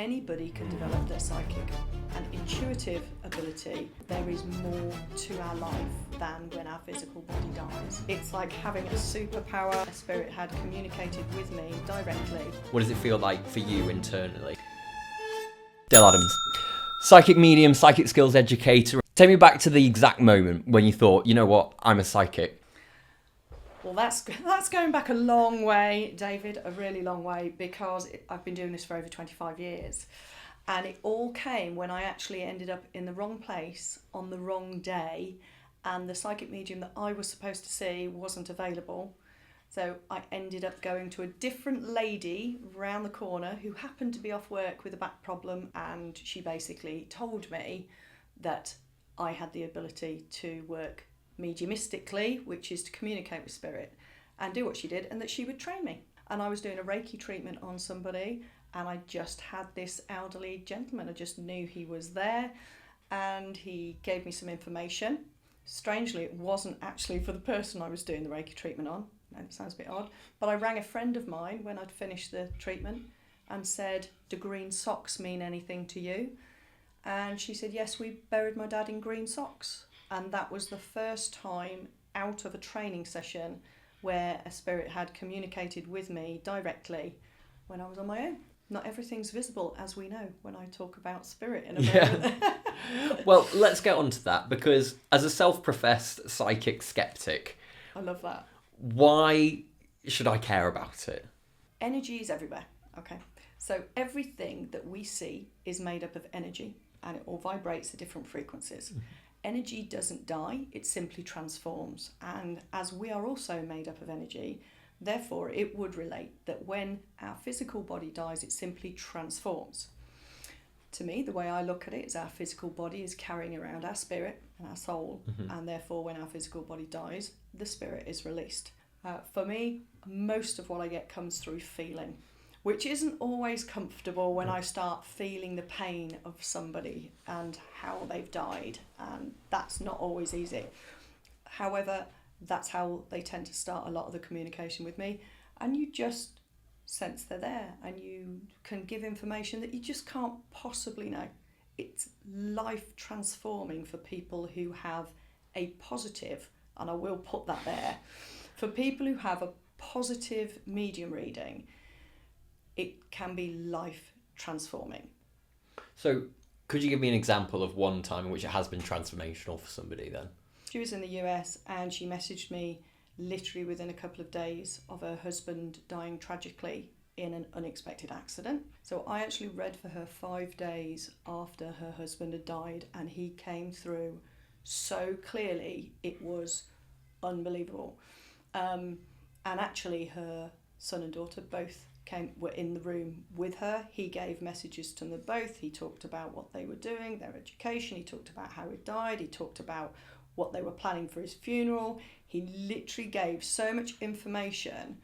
Anybody can develop their psychic and intuitive ability. There is more to our life than when our physical body dies. It's like having a superpower. A spirit had communicated with me directly. What does it feel like for you internally? Dayle Adams, psychic medium, psychic skills educator. Take me back to the exact moment when you thought, you know what, I'm a psychic. Well, that's going back a long way, David, a really long way, because I've been doing this for over 25 years. And it all came when I actually ended up in the wrong place on the wrong day, and the psychic medium that I was supposed to see wasn't available. So I ended up going to a different lady round the corner who happened to be off work with a back problem, and she basically told me that I had the ability to work mediumistically, which is to communicate with spirit, and do what she did, and that she would train me. And I was doing a Reiki treatment on somebody, and I just had this elderly gentleman. I just knew he was there, and he gave me some information. Strangely, it wasn't actually for the person I was doing the Reiki treatment on. And it sounds a bit odd, but I rang a friend of mine when I'd finished the treatment and said, "Do green socks mean anything to you?" And she said, "Yes, we buried my dad in green socks." And that was the first time out of a training session where a spirit had communicated with me directly when I was on my own. Not everything's visible, as we know, when I talk about spirit in a moment. Well, let's get on to that, because as a self-professed psychic skeptic, I love that. Why should I care about it? Energy is everywhere, okay? So everything that we see is made up of energy, and it all vibrates at different frequencies. Mm-hmm. Energy doesn't die, it simply transforms. And as we are also made up of energy, therefore it would relate that when our physical body dies, it simply transforms. To me, the way I look at it is our physical body is carrying around our spirit and our soul, mm-hmm. and therefore when our physical body dies, the spirit is released. For me, most of what I get comes through feeling, which isn't always comfortable when I start feeling the pain of somebody and how they've died, and that's not always easy. However, that's how they tend to start a lot of the communication with me, and you just sense they're there, and you can give information that you just can't possibly know. It's life transforming for people who have a positive, and I will put that there, for people who have a positive medium reading, it can be life transforming. So could you give me an example of one time in which it has been transformational for somebody then? She was in the US, and she messaged me literally within a couple of days of her husband dying tragically in an unexpected accident. So I actually read for her 5 days after her husband had died, and he came through so clearly, it was unbelievable. And actually her son and daughter both were in the room with her. He gave messages to them both. He talked about what they were doing, their education. He talked about how he died. He talked about what they were planning for his funeral. He literally gave so much information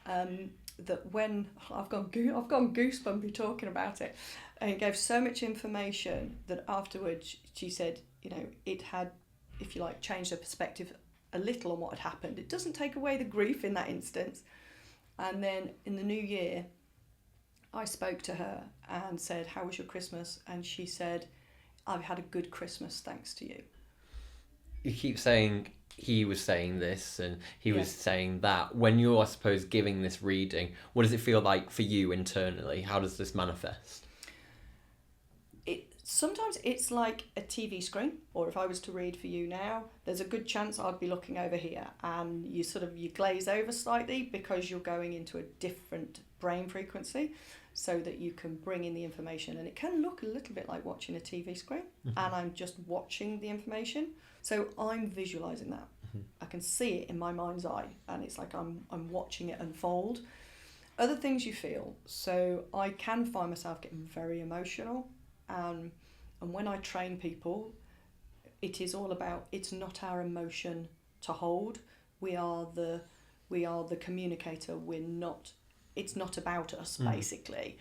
that when I've gone goosebumpy talking about it, and he gave so much information that afterwards she said, you know, it had, if you like, changed her perspective a little on what had happened. It doesn't take away the grief in that instance. And then in the new year, I spoke to her and said, "How was your Christmas?" And she said, "I've had a good Christmas, thanks to you." You keep saying he was saying this and he was saying that. When you're, I suppose, giving this reading, what does it feel like for you internally? How does this manifest? Sometimes it's like a TV screen, or if I was to read for you now, there's a good chance I'd be looking over here, and you glaze over slightly because you're going into a different brain frequency so that you can bring in the information, and it can look a little bit like watching a TV screen, mm-hmm. and I'm just watching the information. So I'm visualizing that. Mm-hmm. I can see it in my mind's eye, and it's like I'm watching it unfold. Other things you feel. So I can find myself getting very emotional. And when I train people, it is all about, it's not our emotion to hold. We are the communicator. It's not about us, basically.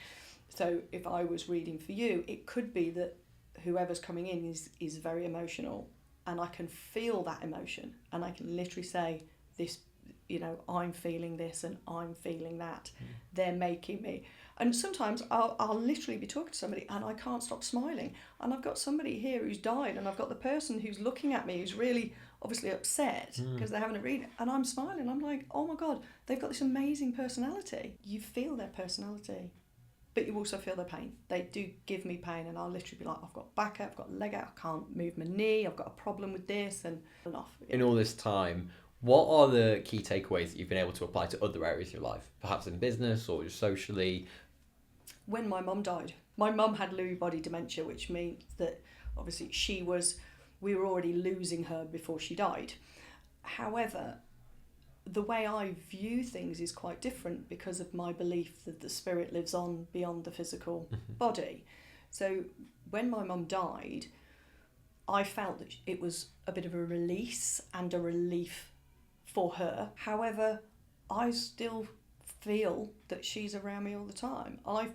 So if I was reading for you, it could be that whoever's coming in is very emotional, and I can feel that emotion, and I can literally say this, you know, I'm feeling this and I'm feeling that. They're making me. And sometimes I'll literally be talking to somebody and I can't stop smiling. And I've got somebody here who's died, and I've got the person who's looking at me who's really obviously upset because they're having a read, and I'm smiling. I'm like, oh my God, they've got this amazing personality. You feel their personality, but you also feel their pain. They do give me pain, and I'll literally be like, I've got back out, I've got leg out, I can't move my knee, I've got a problem with this, and enough. In all this time, what are the key takeaways that you've been able to apply to other areas of your life, perhaps in business or just socially? When my mum died, my mum had Lewy Body Dementia, which means that obviously we were already losing her before she died. However, the way I view things is quite different because of my belief that the spirit lives on beyond the physical body. So when my mum died, I felt that it was a bit of a release and a relief for her. However, I still feel that she's around me all the time. I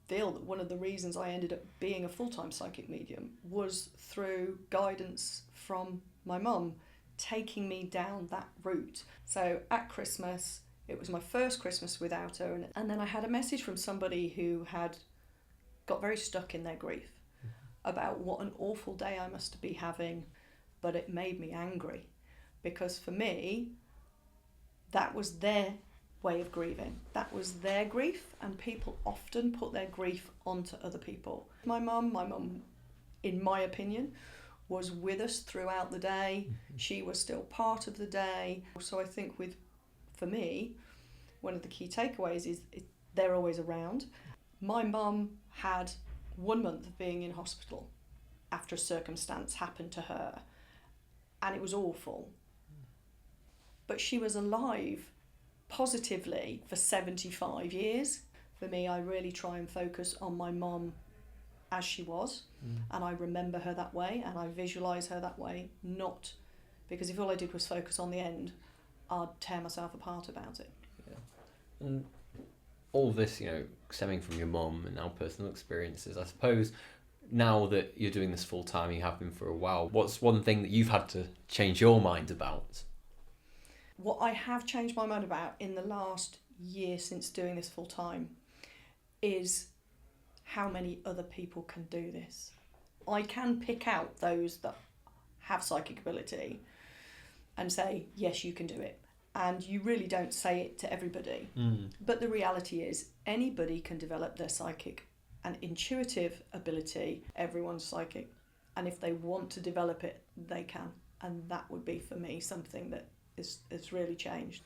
feel that one of the reasons I ended up being a full-time psychic medium was through guidance from my mum, taking me down that route. So at Christmas, it was my first Christmas without her, and then I had a message from somebody who had got very stuck in their grief about what an awful day I must be having, but it made me angry because for me, that was their way of grieving. That was their grief, and people often put their grief onto other people. My mum, in my opinion, was with us throughout the day. She was still part of the day. So I think for me, one of the key takeaways is they're always around. My mum had 1 month of being in hospital after a circumstance happened to her, and it was awful. But she was alive positively for 75 years. For me, I really try and focus on my mum as she was, and I remember her that way, and I visualise her that way, not because if all I did was focus on the end, I'd tear myself apart about it. Yeah. And all this, stemming from your mum and now personal experiences, I suppose now that you're doing this full time, you have been for a while, what's one thing that you've had to change your mind about? What I have changed my mind about in the last year since doing this full time is how many other people can do this. I can pick out those that have psychic ability and say, yes, you can do it. And you really don't say it to everybody. But the reality is anybody can develop their psychic and intuitive ability. Everyone's psychic. And if they want to develop it, they can. And that would be, for me, something that it's really changed.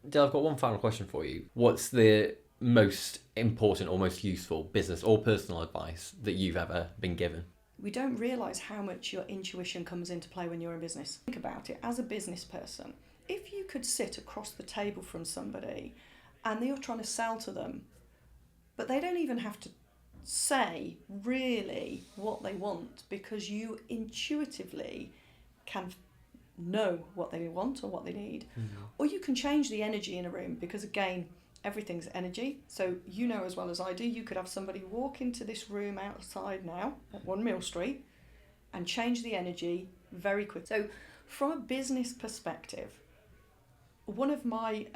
Dayle, I've got one final question for you. What's the most important or most useful business or personal advice that you've ever been given? We don't realise how much your intuition comes into play when you're in business. Think about it, as a business person, if you could sit across the table from somebody and you're trying to sell to them, but they don't even have to say really what they want because you intuitively can know what they want or what they need. Or you can change the energy in a room because, again, everything's energy. So you know as well as I do, you could have somebody walk into this room outside now at 1 Mill Street and change the energy very quick. So from a business perspective, one of my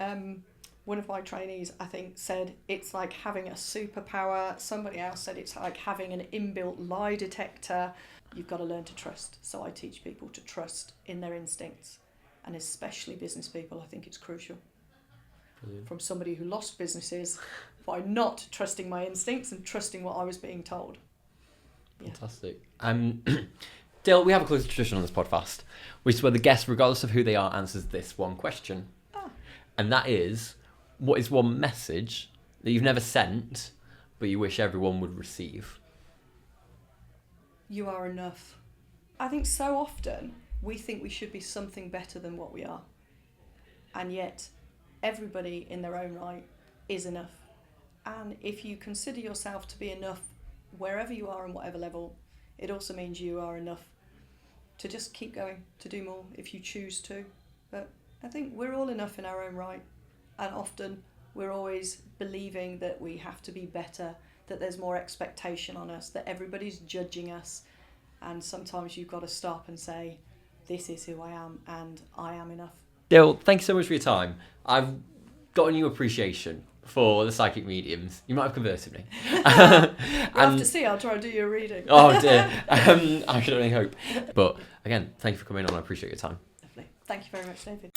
trainees, I think, said it's like having a superpower. Somebody else said it's like having an inbuilt lie detector. You've got to learn to trust. So I teach people to trust in their instincts, and especially business people, I think it's crucial. Brilliant. From somebody who lost businesses by not trusting my instincts and trusting what I was being told. Yeah. Fantastic. Dayle, we have a close tradition on this podcast, which is where the guest, regardless of who they are, answers this one question. And that is, what is one message that you've never sent, but you wish everyone would receive? You are enough. I think so often we think we should be something better than what we are. And yet, everybody in their own right is enough. And if you consider yourself to be enough wherever you are and whatever level, it also means you are enough to just keep going, to do more if you choose to. But I think we're all enough in our own right. And often we're always believing that we have to be better, that there's more expectation on us, that everybody's judging us. And sometimes you've got to stop and say, this is who I am and I am enough. Dayle, thank you so much for your time. I've got a new appreciation for the psychic mediums. You might have converted me. You'll have to see. I'll try and do your reading. Oh dear. I should only hope. But again, thank you for coming on. I appreciate your time. Lovely. Thank you very much, David.